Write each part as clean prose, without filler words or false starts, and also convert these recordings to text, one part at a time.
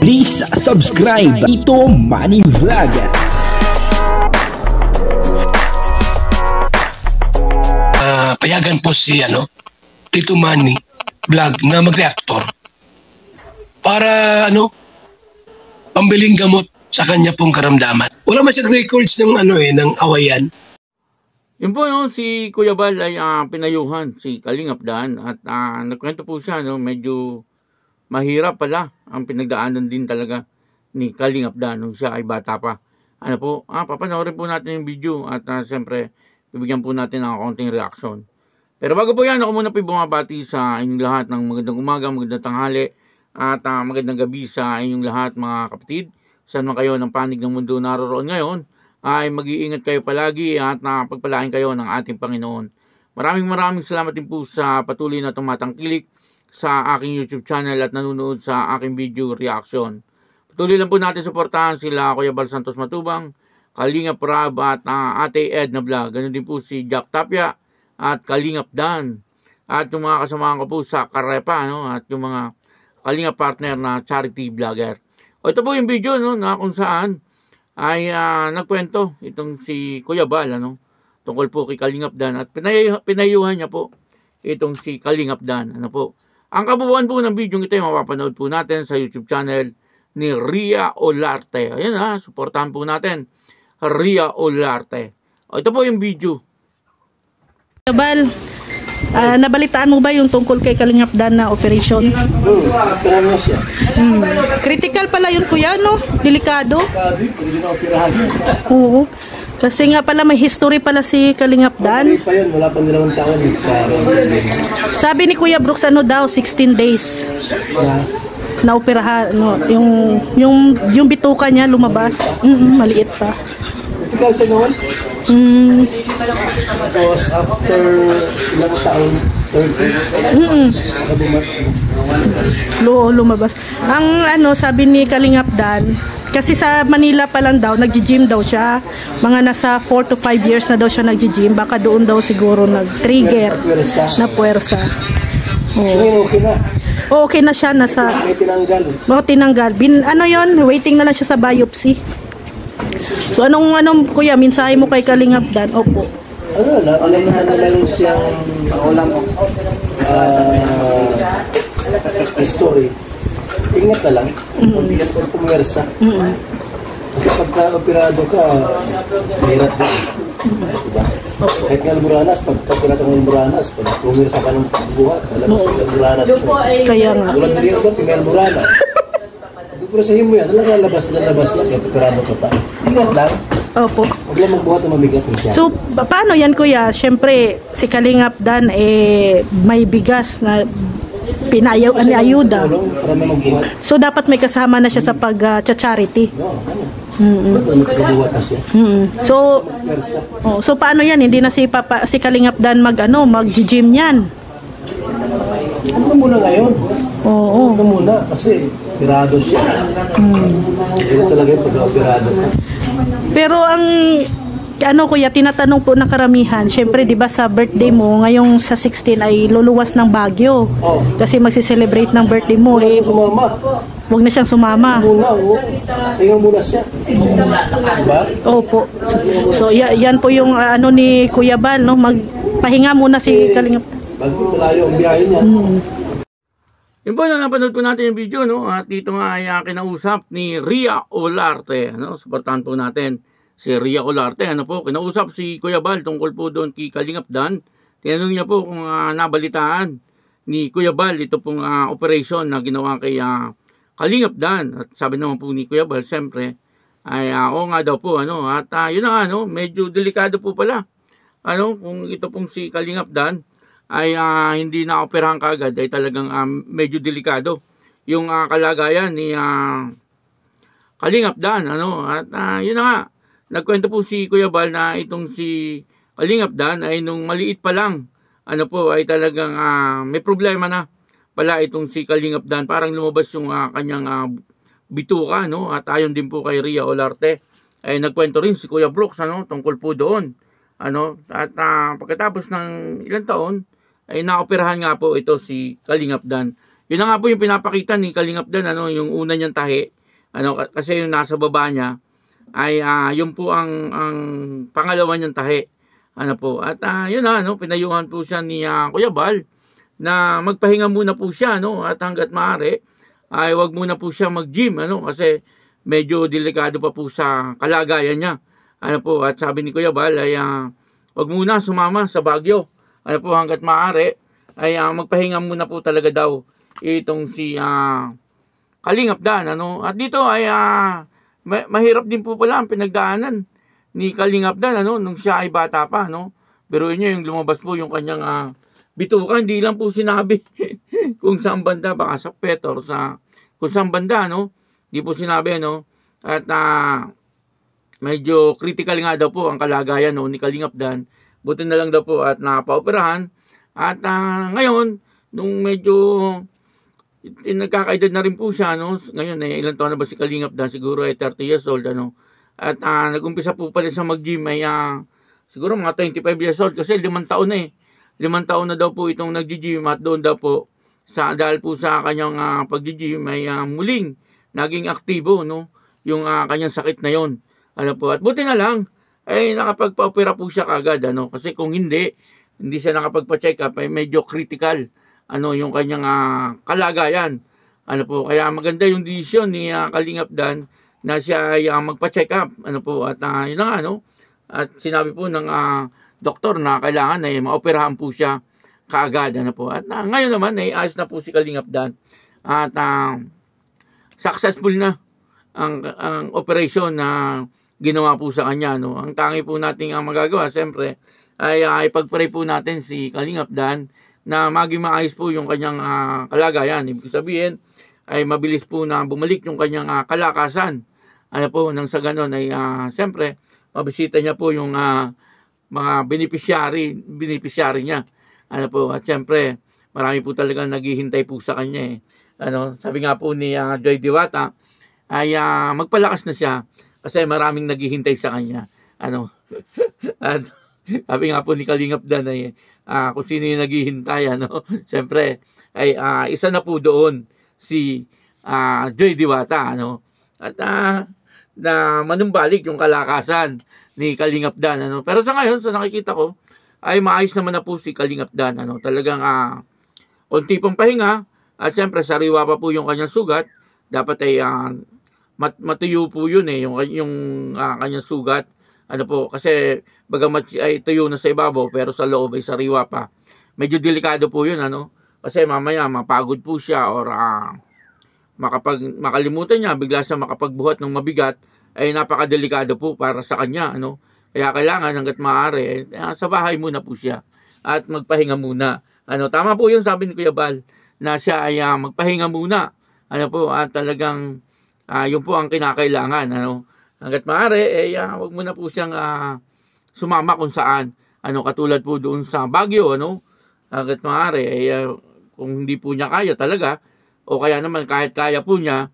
Please subscribe Tito Manny Vlog. Payagan po si Tito Manny Vlog na mag-reactor para pambiling gamot sa kanya pong karamdaman. Wala man siyang records ng ng awayan. Yun po, si Kuya Bal ay pinayuhan si Kalingap Dan at nagkwento po siya, medyo mahirap pala ang pinagdaanan din talaga ni Kalingap Dan nung siya ay bata pa. Papanoorin po natin yung video at siyempre bibigyan po natin ng konting reaction. Pero bago po yan, ako muna po bumabati sa inyong lahat ng magandang umaga, magandang tanghali at magandang gabi sa inyong lahat mga kapatid. Saan man kayo ng panig ng mundo naroroon ngayon, ay mag-iingat kayo palagi at pagpalain kayo ng ating Panginoon. Maraming salamat din po sa patuloy na tumatangkilik sa aking YouTube channel at nanonood sa aking video reaction. Patuloy lang po natin suportahan sila Kuya Bal Santos Matubang, Kalingap Rab at Ate Ed na Vlog. Ganun din po si Jack Tapia at Kalingap Dan. At yung mga kasamahan ko po sa Karepa at yung mga Kalingap partner na charity vlogger. Ito po yung video na kung saan ay nagkwento itong si Kuya Bal tungkol po kay Kalingap Dan at pinayuhan niya po itong si Kalingap Dan. Ang kabuuan po ng video ito ay mapapanood po natin sa YouTube channel ni Ria Olarte. Ayan suportahan po natin Ria Olarte. Ito po yung video. Bal, nabalitaan mo ba yung tungkol kay Kalingap Dan na operation? Critical pala yun kuya, delikado. Oo. Kasi nga pala may history pala si Kalingap Dan. Wala pang 2 taon. Sabi ni Kuya Brooks daw 16 days. Na operahan yung bituka niya lumabas. Maliit pa. Critical siya noon? Tapos after ilang taon, 30. Lumabas. Ang sabi ni Kalingap Dan, kasi sa Manila pa lang daw, nagji-gym daw siya. Mga nasa 4 to 5 years na daw siya nagji-gym. Baka doon daw siguro nag-trigger na puwersa. Okay na. Okay na siya. May tinanggal. Tinanggal. Waiting na lang siya sa biopsy. So anong kuya, mensahe mo kay Kalingap Dan? Opo. Alam na lang siyang story. Ingat na lang. Pumersa. Kasi pagka-operado ka, mahirap din. Diba? Kahit nga Almoranas, pagka-operado ng Almoranas, pag pumersa ka ng buhat, alam mo sa Almoranas. Kaya nga. Tulad na rin ako, pinga Almoranas. Pero sa mo yan, lalabas yan, kahit operado ka pa. Ingat lang. Opo. Huwag lang magbuhat na mabigas ng siya. So, paano yan kuya? Siyempre, si Kalingap Dan may bigas na ayuda. So dapat may kasama na siya sa pag-charity. So paano yan? Hindi na si Kalingap Dan mag-gym yan. Ano muna ngayon? Oo. Ano muna? Kasi pirado siya. Ito talaga yung pag-operado. Pero ang kuya, tinatanong po ng karamihan, syempre 'di ba sa birthday mo, ngayong sa 16 ay luluwas ng Baguio. Kasi magsi-celebrate ng birthday mo sumama. Huwag na siyang sumama. Tingnan muna siya. Diba? Opo. So yan po yung ni Kuya Bal, magpahinga muna si Kalingap. Bago malayo ang biyahe niya. Yun po, napanood po natin yung video, at dito nga ay kinausap ni Ria Olarte. Suportahan po natin si Ria Olarte. Kinausap si Kuya Bal tungkol po doon kay Kalingap Dan. Tinanong niya po kung nabalitaan ni Kuya Bal ito pong operation na ginawa kay Kalingap Dan. At sabi naman po ni Kuya Bal, siyempre, ay oo nga daw po. At yun na nga, medyo delikado po pala. Kung ito pong si Kalingap Dan ay hindi na-operahan kaagad, ay talagang medyo delikado yung kalagayan ni Kalingap Dan. At yun na nga, nagkwento po si Kuya Bal na itong si Kalingap Dan ay nung maliit pa lang, ay talagang may problema na pala itong si Kalingap Dan. Parang lumabas yung kanyang bituka, At ayon din po kay Ria Olarte, ay nagkwento rin si Kuya Brooks, tungkol po doon. At pagkatapos ng ilang taon, ay naoperahan nga po ito si Kalingap Dan. yun na nga po yung pinapakita ni Kalingap Dan, ano, yung una niyang tahi, ano, kasi yung nasa baba niya ay yun po ang pangalawa niyang tahi, ano po. At yun na, ano, pinayuhan po siya ni Kuya Bal na magpahinga muna po siya, ano, at hanggat maaari ay wag muna po siya mag-gym, ano, kasi medyo delikado pa po sa kalagayan niya, ano po. At sabi ni Kuya Bal ay wag muna sumama sa Baguio, ano po, hanggat maaari ay magpahinga muna po talaga daw itong si Kalingap Dan, ano. At dito ay mahirap din po pala ang pinagdaanan ni Kalingap Dan, ano, nung siya ay bata pa, no. Pero yun yung lumabas po yung kanyang bituka, hindi lang po sinabi kung saan banda, baka sa pet or sa kung saan banda, no. Hindi po sinabi, no. At medyo critical nga daw po ang kalagayan, no, ni Kalingap Dan. Buti na lang daw po at napaoperahan. At ngayon, nung medyo nagkakaedad na rin po siya, no? Ngayon, ilang taon na ba si Kalingap Dan? Siguro ay 30 years old, ano? At nag-umpisa po pala sa mag-gym ay siguro mga 25 years old kasi 5 taon na 5 taon na daw po itong nag-gym at doon daw po dahil po sa kanyang pag-gym ay muling naging aktibo, no? Yung kanyang sakit na yon, ano po. At buti na lang ay nakapagpa-opera po siya kagad, ano? Kasi kung hindi siya nakapagpa-check up ay medyo critical, ano, yung kanyang kalagayan, ano po. Kaya maganda yung desisyon ni Kalingap Dan na siya ay magpa-check up, ano po. At yun na nga, no? At sinabi po ng doktor na kailangan ay maoperahan po siya kaagad, ano po. At ngayon naman ay ayos na po si Kalingap Dan at successful na ang operation na ginawa po sa kanya, no. Ang tangi po nating magagawa siyempre ay ipag-pray po natin si Kalingap Dan na maging maayos po yung kanyang kalagayan. Ibig sabihin ay mabilis po na bumalik yung kanyang kalakasan, ano po. Nang sa ganon ay siyempre mabisita niya po yung mga beneficiary niya, ano po. At siyempre marami po talagang naghihintay po sa kanya, ano. Sabi nga po ni Joy Diwata ay magpalakas na siya kasi maraming naghihintay sa kanya, ano. At sabi nga po ni Kalingap Dan ay kung sino yung naghihintay, ano. Siyempre ay isa na po doon si Joy Diwata, ano. At na manumbalik yung kalakasan ni Kalingap Dan, ano. Pero sa ngayon, sa nakikita ko ay maayos naman na po si Kalingap Dan, ano. Talagang konti pang pahinga at siyempre sariwa pa po yung kanyang sugat. Dapat ay matuyo po yun, yung kanyang sugat, ano po. Kasi bagamat ay tuyo na sa ibabaw pero sa loob ay sariwa pa. Medyo delikado po yun, ano. Kasi mamaya mapagod po siya or makalimutan niya, bigla siya makapagbuhat ng mabigat, ay napakadelikado po para sa kanya, ano. Kaya kailangan hanggat maaari sa bahay muna po siya at magpahinga muna, ano. Tama po yun sabi ni Kuya Bal na siya ay magpahinga muna, ano po. At talagang yun po ang kinakailangan, ano. Hanggat maaari wag muna po siyang sumama kung saan, ano, katulad po doon sa Baguio, ano. Hanggat maaari kung hindi po niya kaya talaga o kaya naman kahit kaya po niya,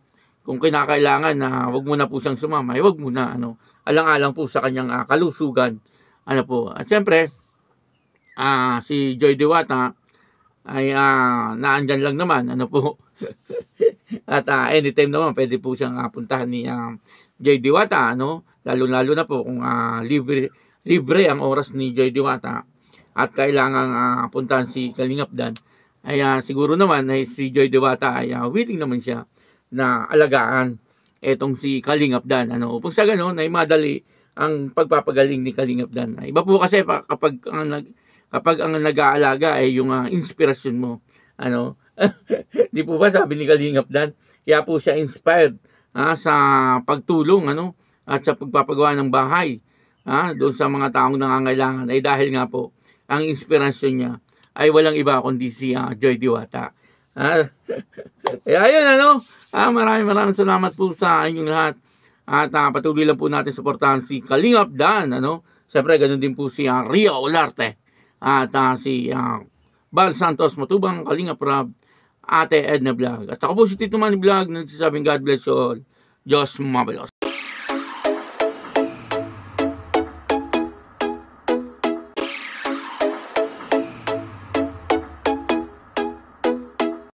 kung kinakailangan na wag muna po siyang sumama, wag muna, ano. Alang-alang po sa kanyang kalusugan, ano po. At siyempre si Joy Diwata ay naandyan lang naman, ano po. At anytime naman pwede po siyang puntahan ni Joy Diwata, ano. Lalo na po kung libre ang oras ni Joy Diwata at kailangan puntahan si Kalingap Dan, ay siguro naman ay si Joy Diwata ay willing naman siya na alagaan etong si Kalingap Dan, ano. Upang sa gano'n ay madali ang pagpapagaling ni Kalingap Dan. Iba po kasi kapag ang nag-aalaga ay yung inspirasyon mo, ano. Di po ba sabi ni Kalingap Dan, kaya po siya inspired sa pagtulong, ano, at sa pagpapagawa ng bahay doon sa mga taong nangangailangan ay dahil nga po ang inspirasyon niya ay walang iba kundi si Joy Diwata. Kaya yun, ano. Maraming salamat po sa inyong lahat. At patuloy lang po natin suportahan si Kalingap Dan, ano. Siyempre ganun din po si Ria Olarte at si Bal Santos Matubang, Kalingap Rab, Ate Edna Vlog. At ako po si Tito Manny Vlog na nagsasabing God bless you all. Diyos mabalos.